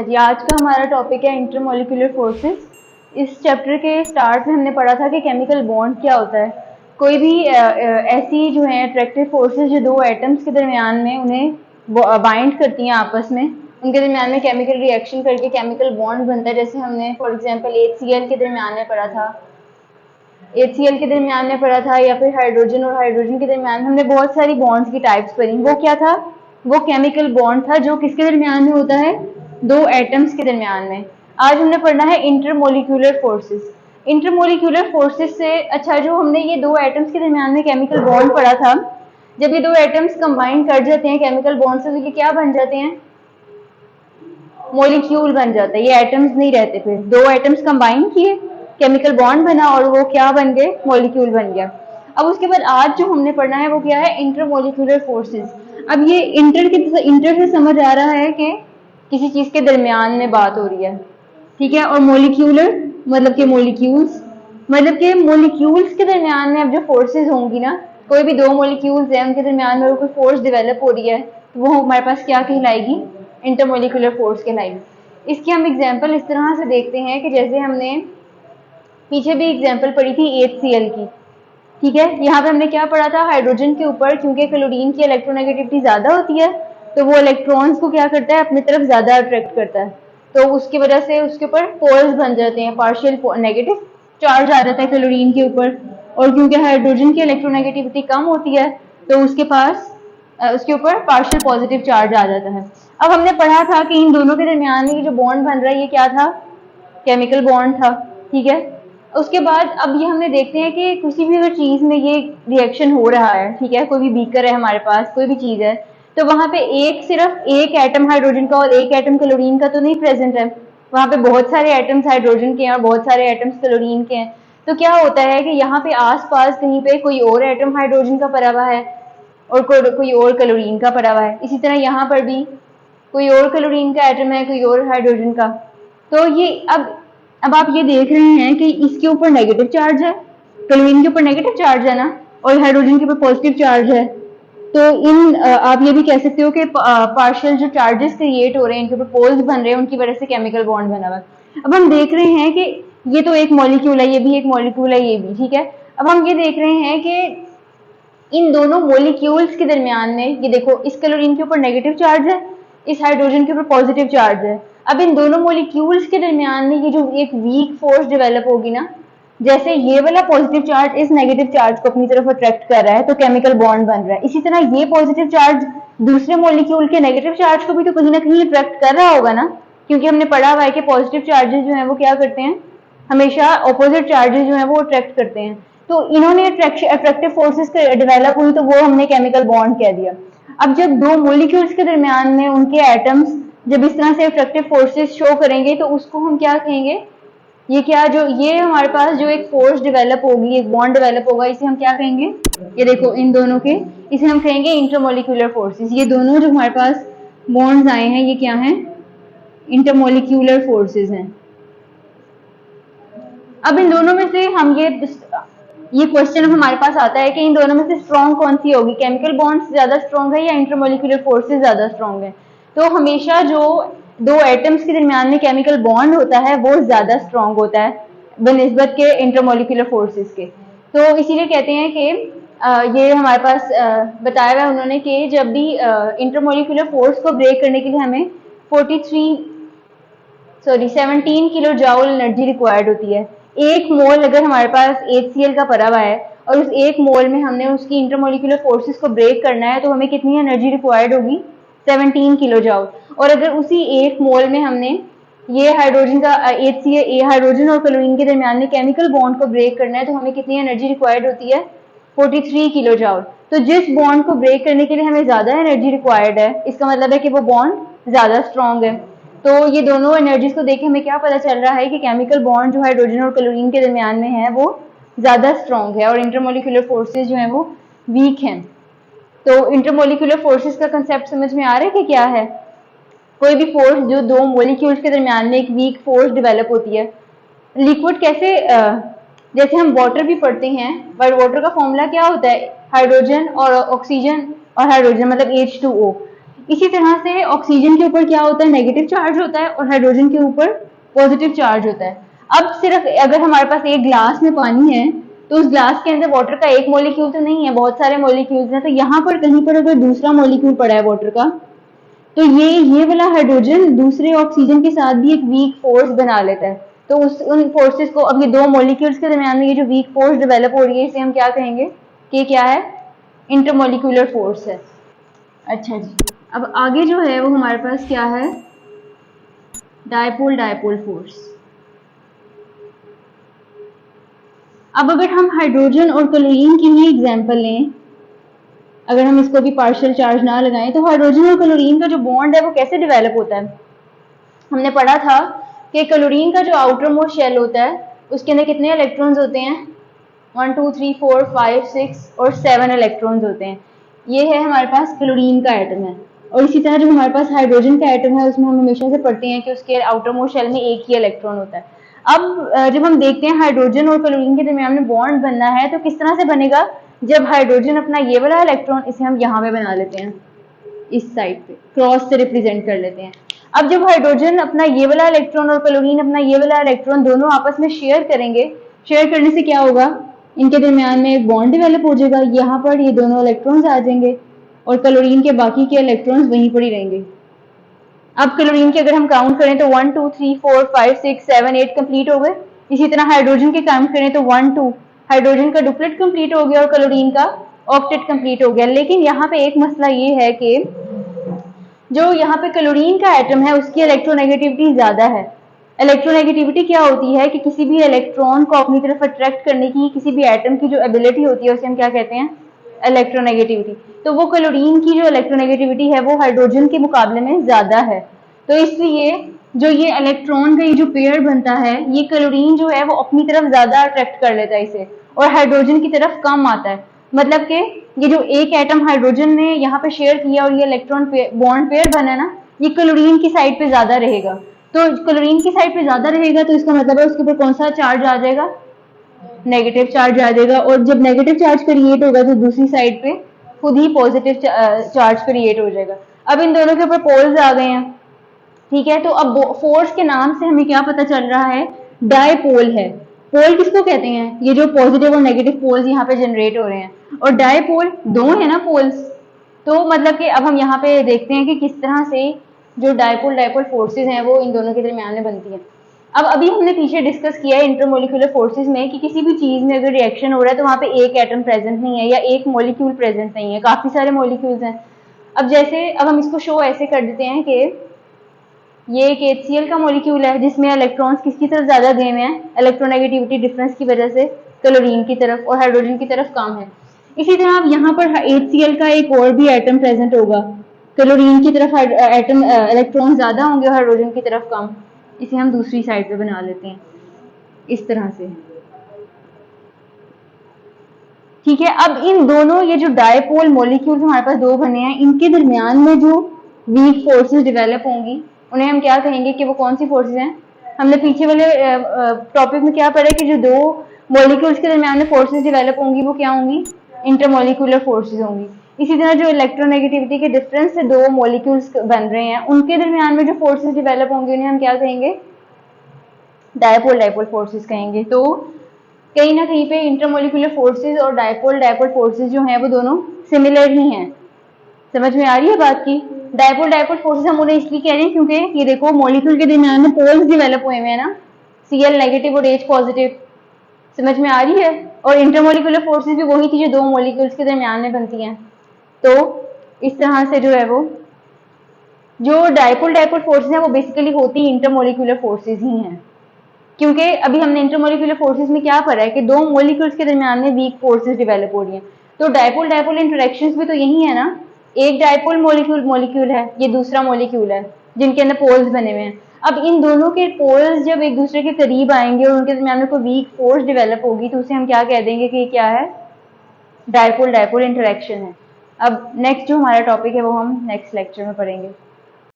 जी आज का हमारा टॉपिक है इंटरमोलिकुलर फोर्सेस। इस चैप्टर के स्टार्ट में हमने पढ़ा था कि केमिकल बॉन्ड क्या होता है। कोई भी ऐसी जो है अट्रैक्टिव फोर्सेस जो दो एटम्स के दरमियान में उन्हें बाइंड करती हैं आपस में, उनके दरमियान में केमिकल रिएक्शन करके केमिकल बॉन्ड बनता है। जैसे हमने फॉर एग्जांपल HCl के दरमियान में पढ़ा था, HCl के दरमियान में पढ़ा था, या फिर हाइड्रोजन और हाइड्रोजन के दरमियान हमने बहुत सारी बॉन्ड्स की टाइप्स पढ़ी। वो क्या था? वो केमिकल बॉन्ड था जो किसके दरमियान में होता है? दो एटम्स के दरमियान में। आज हमने पढ़ना है इंटरमोलिकुलर फोर्सेस। इंटरमोलिकुलर फोर्सेस से अच्छा, जो हमने ये दो एटम्स के दरमियान में केमिकल बॉन्ड पढ़ा था, जब ये दो एटम्स कंबाइन कर जाते हैं केमिकल बॉन्ड से, तो ये क्या बन जाते हैं? मॉलिक्यूल बन जाता है। ये एटम्स नहीं रहते, फिर दो एटम्स कंबाइन किए, केमिकल बॉन्ड बना और वो क्या बन गए? मॉलिक्यूल बन गया। अब उसके बाद आज जो हमने पढ़ना है वो क्या है? Intermolecular forces. अब ये इंटर से समझ आ रहा है कि किसी चीज के दरमियान में बात हो रही है, ठीक है। और मोलिक्यूलर मतलब के मॉलिक्यूल्स, मतलब के मॉलिक्यूल्स के दरमियान में अब जो फोर्सेस होंगी ना, कोई भी दो मॉलिक्यूल्स हैं उनके दरमियान में कोई फोर्स डेवलप हो रही है, तो वो हमारे पास क्या कहलाएगी? इंटरमोलिकुलर फोर्स कहलाएगी। इसकी हम एग्जांपल इस तरह से देखते हैं कि जैसे हमने पीछे भी एग्जांपल पढ़ी थी HCl की, ठीक है। यहाँ पे हमने क्या पढ़ा था? हाइड्रोजन के ऊपर क्योंकि क्लोरीन की इलेक्ट्रोनेगेटिविटी ज्यादा होती है, तो वो इलेक्ट्रॉन्स को क्या करता है? अपनी तरफ ज्यादा अट्रैक्ट करता है, तो उसकी वजह से उसके ऊपर पोल्स बन जाते हैं, पार्शियल नेगेटिव चार्ज आ जाता है क्लोरीन के ऊपर। और क्योंकि हाइड्रोजन की इलेक्ट्रोनेगेटिविटी कम होती है, तो उसके पास उसके ऊपर पार्शियल पॉजिटिव चार्ज आ जाता है। अब हमने पढ़ा था कि इन दोनों के दरमियान में जो बॉन्ड बन रहा है ये क्या था? केमिकल बॉन्ड था, ठीक है। उसके बाद अब ये हमने देखते हैं कि किसी भी अगर चीज में ये रिएक्शन हो रहा है, ठीक है, कोई भी बीकर है हमारे पास, कोई भी चीज है, तो वहां पे सिर्फ एक एटम हाइड्रोजन का और एक एटम क्लोरीन का तो नहीं प्रेजेंट है, वहां पे बहुत सारे एटम्स हाइड्रोजन के हैं और बहुत सारे एटम्स क्लोरीन के हैं। तो क्या होता है कि यहाँ पे आसपास कहीं पे कोई और एटम हाइड्रोजन का पड़ा हुआ है और कोई और क्लोरीन का पड़ा हुआ है। इसी तरह यहाँ पर भी कोई और क्लोरीन का एटम है, कोई और हाइड्रोजन का। तो ये अब आप ये देख रहे हैं कि इसके ऊपर नेगेटिव चार्ज है, क्लोरीन के ऊपर नेगेटिव चार्ज है ना, और हाइड्रोजन के ऊपर पॉजिटिव चार्ज है। तो आप ये भी कह सकते हो कि पार्शियल जो चार्जेस क्रिएट हो रहे हैं, इनके ऊपर पोल्स बन रहे हैं, उनकी वजह से केमिकल बॉन्ड बना हुआ है। अब हम देख रहे हैं कि ये तो एक मॉलिक्यूल है, ये भी एक मॉलिक्यूल है, ये भी, ठीक है। अब हम ये देख रहे हैं कि इन दोनों मॉलिक्यूल्स के दरमियान में, ये देखो, इस क्लोरीन के ऊपर नेगेटिव चार्ज है, इस हाइड्रोजन के ऊपर पॉजिटिव चार्ज है। अब इन दोनों मॉलिक्यूल्स के दरमियान में ये जो एक वीक फोर्स डेवलप होगी ना, जैसे ये वाला पॉजिटिव चार्ज इस नेगेटिव चार्ज को अपनी तरफ अट्रैक्ट कर रहा है, तो केमिकल बॉन्ड बन रहा है। इसी तरह ये पॉजिटिव चार्ज दूसरे मॉलिक्यूल के नेगेटिव चार्ज को भी तो कहीं ना कहीं अट्रैक्ट कर रहा होगा ना, क्योंकि हमने पढ़ा हुआ है कि पॉजिटिव चार्जेस जो है वो क्या करते हैं? हमेशा ऑपोजिट चार्जेस जो है वो अट्रैक्ट करते हैं। तो इन्होंने अट्रैक्टिव फोर्सेस डेवलप हुई, तो वो हमने केमिकल बॉन्ड कह दिया। अब जब दो मॉलिक्यूल्स के दरमियान में उनके एटम्स जब इस तरह से अट्रैक्टिव फोर्सेस शो करेंगे, तो उसको हम क्या कहेंगे? ये हमारे पास जो एक फोर्स डेवलप होगी, एक बॉन्ड डेवलप होगा, इसे हम क्या कहेंगे? ये देखो इन दोनों के, इसे हम कहेंगे इंटरमोलिकुलर फोर्सेस। ये दोनों जो हमारे पास बॉन्ड्स आए हैं, ये क्या हैं? इंटरमोलिकुलर फोर्सेस हैं। अब इन दोनों में से हम ये क्वेश्चन हमारे पास आता है कि इन दोनों में से स्ट्रॉन्ग कौन सी होगी? केमिकल बॉन्ड्स ज्यादा स्ट्रॉन्ग है या इंटरमोलिकुलर फोर्सेस ज्यादा स्ट्रॉन्ग है? तो हमेशा जो दो एटम्स के दरमियान में केमिकल बॉन्ड होता है वो ज्यादा स्ट्रॉन्ग होता है बनिस्बत के इंटरमोलिकुलर फोर्सेस के। तो इसीलिए कहते हैं कि ये हमारे पास बताया हुआ है उन्होंने कि जब भी इंटरमोलिकुलर फोर्स को ब्रेक करने के लिए हमें 17 किलो जाउल एनर्जी रिक्वायर्ड होती है। एक मोल अगर हमारे पास HCl का पड़ा हुआ है और उस एक मोल में हमने उसकी इंटरमोलिकुलर फोर्सेस को ब्रेक करना है, तो हमें कितनी एनर्जी रिक्वायर्ड होगी? 17 किलो जाउल। और अगर उसी एक मोल में हमने ये हाइड्रोजन का हाइड्रोजन और क्लोरीन के दरमियान में केमिकल बॉन्ड को ब्रेक करना है, तो हमें कितनी एनर्जी रिक्वायर्ड होती है? 43 किलो जाउल। तो जिस बॉन्ड को ब्रेक करने के लिए हमें ज्यादा एनर्जी रिक्वायर्ड है, इसका मतलब है कि वो बॉन्ड ज्यादा स्ट्रॉन्ग है। तो ये दोनों एनर्जीज को देख के हमें क्या पता चल रहा है कि केमिकल बॉन्ड जो हाइड्रोजन और क्लोरीन के दरमियान में है वो ज्यादा स्ट्रॉन्ग है और इंटरमोलिकुलर फोर्सेस जो है वो वीक हैं। तो इंटरमोलिकुलर फोर्सेस का कंसेप्ट समझ में आ रहा है कि क्या है? कोई भी फोर्स जो दो मॉलिक्यूल्स के दरमियान में एक वीक फोर्स डेवलप होती है। लिक्विड कैसे, जैसे हम वाटर भी पढ़ते हैं, बट वाटर का फॉर्मूला क्या होता है? हाइड्रोजन और ऑक्सीजन और हाइड्रोजन मतलब H2O। इसी तरह से ऑक्सीजन के ऊपर क्या होता है, नेगेटिव चार्ज होता है, और हाइड्रोजन के ऊपर पॉजिटिव चार्ज होता है। अब सिर्फ अगर हमारे पास एक ग्लास में पानी है तो उस ग्लास के अंदर वाटर का एक मॉलिक्यूल तो नहीं है, बहुत सारे मॉलिक्यूल्स हैं। तो यहाँ पर कहीं पर अगर दूसरा मॉलिक्यूल पड़ा है वाटर का, तो ये वाला हाइड्रोजन दूसरे ऑक्सीजन के साथ भी एक वीक फोर्स बना लेता है। तो उन फोर्सेस को, अब ये दो मॉलिक्यूल्स के दरमियान में ये जो वीक फोर्स डेवलप हो रही है, इसे हम क्या कहेंगे कि क्या है, इंटरमोलिकुलर फोर्स है। अच्छा जी, अब आगे जो है वो हमारे पास क्या है, डायपोल डायपोल फोर्स। अब अगर हम हाइड्रोजन और क्लोरीन की ही एग्जांपल लें, अगर हम इसको भी पार्शियल चार्ज ना लगाएं, तो हाइड्रोजन और क्लोरीन का जो बॉन्ड है वो कैसे डेवलप होता है। हमने पढ़ा था कि क्लोरीन का जो आउटर मोस्ट शेल होता है उसके अंदर कितने इलेक्ट्रॉन्स होते हैं, 1 2 3 4 5 6 और 7 इलेक्ट्रॉन्स होते हैं। ये है हमारे पास क्लोरीन का एटम है। और इसी तरह जो हमारे पास हाइड्रोजन का एटम है उसमें हम हमेशा से पढ़ते हैं कि उसके आउटर मोस्ट शेल में एक ही इलेक्ट्रॉन होता है। अब जब हम देखते हैं हाइड्रोजन और क्लोरीन के दरमियान में बॉन्ड बनना है तो किस तरह से बनेगा, जब हाइड्रोजन अपना ये वाला इलेक्ट्रॉन, इसे हम यहाँ पे बना लेते हैं, इस साइड पे क्रॉस से रिप्रेजेंट कर लेते हैं। अब जब हाइड्रोजन अपना ये वाला इलेक्ट्रॉन और क्लोरीन अपना ये वाला इलेक्ट्रॉन दोनों आपस में शेयर करेंगे, शेयर करने से क्या होगा, इनके दरमियान में एक बॉन्ड डेवलप हो जाएगा। यहाँ पर ये दोनों इलेक्ट्रॉन्स आ जाएंगे और क्लोरीन के बाकी के इलेक्ट्रॉन्स वहीं पर ही रहेंगे। अब क्लोरीन के अगर हम काउंट करें तो 1 2 3 4 5 6 7 8 कंप्लीट हो गए। इसी तरह हाइड्रोजन के काउंट करें तो 1 2, हाइड्रोजन का डुप्लेट कंप्लीट हो गया और क्लोरीन का ऑक्टेट कंप्लीट हो गया। लेकिन यहाँ पे एक मसला ये है कि जो यहाँ पे क्लोरीन का एटम है उसकी इलेक्ट्रोनेगेटिविटी ज्यादा है। इलेक्ट्रोनेगेटिविटी क्या होती है कि किसी भी इलेक्ट्रॉन को अपनी तरफ अट्रैक्ट करने की किसी भी एटम की जो एबिलिटी होती है उसे हम क्या कहते हैं, इलेक्ट्रोनेगेटिविटी। तो वो क्लोरीन की जो इलेक्ट्रोनेगेटिविटी है वो हाइड्रोजन के मुकाबले में ज्यादा है। तो इसलिए जो ये इलेक्ट्रॉन का ये जो पेयर बनता है, ये क्लोरीन जो है वो अपनी तरफ ज्यादा अट्रैक्ट कर लेता है इसे, और हाइड्रोजन की तरफ कम आता है। मतलब कि ये जो एक एटम हाइड्रोजन ने यहाँ पे शेयर किया और ये इलेक्ट्रॉन बॉन्ड पेयर बना ना, ये क्लोरीन की साइड पे ज्यादा रहेगा। तो क्लोरीन की साइड पे ज्यादा रहेगा तो इसका मतलब है उसके ऊपर कौन सा चार्ज आ जाएगा, नेगेटिव चार्ज आ जाएगा। और जब नेगेटिव चार्ज क्रिएट होगा तो दूसरी साइड पे खुद ही पॉजिटिव चार्ज क्रिएट हो जाएगा। अब इन दोनों के ऊपर पोल्स आ गए हैं, ठीक है। तो अब फोर्स के नाम से हमें क्या पता चल रहा है, डायपोल है। पोल किसको कहते हैं, ये जो पॉजिटिव और नेगेटिव पोल्स यहाँ पे जनरेट हो रहे हैं। और डायपोल दो है ना पोल्स, तो मतलब कि अब हम यहाँ पे देखते हैं कि किस तरह से जो डायपोल डायपोल फोर्सेस हैं वो इन दोनों के दरमियान में बनती है। अब अभी हमने पीछे डिस्कस किया है इंटरमोलिकुलर फोर्सेस में कि किसी भी चीज में अगर रिएक्शन हो रहा है तो वहां पे एक एटम प्रेजेंट नहीं है या एक मॉलिक्यूल प्रेजेंट नहीं है, काफी सारे मॉलिक्यूल्स हैं। अब जैसे अब हम इसको शो ऐसे कर देते हैं कि ये एक HCl का मॉलिक्यूल है जिसमें इलेक्ट्रॉन्स किसकी तरफ ज्यादा गए हुए हैं, इलेक्ट्रोनेगेटिविटी डिफरेंस की वजह से क्लोरीन की तरफ और हाइड्रोजन की तरफ कम है। इसी तरह अब यहाँ पर HCl का एक और भी एटम प्रेजेंट होगा, क्लोरीन की तरफ एटम इलेक्ट्रॉन ज्यादा होंगे और हाइड्रोजन की तरफ कम। इसे हम दूसरी साइड पे बना लेते हैं इस तरह से, ठीक है। अब इन दोनों ये जो डायपोल मॉलिक्यूल्स हमारे पास दो बने हैं, इनके दरमियान में जो वीक फोर्सेस डेवलप होंगी उन्हें हम क्या कहेंगे कि वो कौन सी फोर्सेस हैं। हमने पीछे वाले टॉपिक में क्या पढ़ा कि जो दो मॉलिक्यूल्स के दरमियान में फोर्सेस डेवलप होंगी वो क्या होंगी, इंटरमोलिकुलर फोर्सेस होंगी। इसी तरह जो इलेक्ट्रोनेगेटिविटी के डिफरेंस से दो मॉलिक्यूल्स बन रहे हैं उनके दरमियान में जो फोर्सेस डेवलप होंगे उन्हें हम क्या कहेंगे, डायपोल डायपोल फोर्सेस कहेंगे। तो कहीं ना कहीं पे इंटरमोलिकुलर फोर्सेस और डायपोल डायपोल फोर्सेस जो हैं वो दोनों सिमिलर ही हैं। समझ में आ रही है बात की। डायपोल डायपोल फोर्सेस हम उन्हें इसलिए कह रहे हैं क्योंकि ये देखो मॉलिक्यूल के दरमियान में पोल्स डेवलप हुए हैं ना, Cl नेगेटिव और H पॉजिटिव। समझ में आ रही है। और इंटरमोलिकुलर फोर्सेस भी वही थी जो दो मॉलिक्यूल्स के दरमियान में बनती हैं। तो इस तरह से जो है वो जो डायपोल डायपोल फोर्सेस हैं वो बेसिकली होती इंटरमोलिकुलर फोर्सेस ही हैं। क्योंकि अभी हमने इंटरमोलिकुलर फोर्सेस में क्या पढ़ा है कि दो मॉलिक्यूल्स के दरमियान में वीक फोर्सेस डेवलप हो रही हैं। तो डायपोल डायपोल इंटरेक्शंस भी तो यही है ना, एक डायपोल मॉलिक्यूल है, ये दूसरा मॉलिक्यूल है जिनके अंदर पोल्स बने हुए हैं। अब इन दोनों के पोल्स जब एक दूसरे के करीब आएंगे और उनके दरमियान में कोई वीक फोर्स डेवलप होगी तो उसे हम क्या कह देंगे कि क्या है, डायपोल डायपोल इंटरेक्शन है। अब नेक्स्ट जो हमारा टॉपिक है वो हम नेक्स्ट लेक्चर में पढ़ेंगे।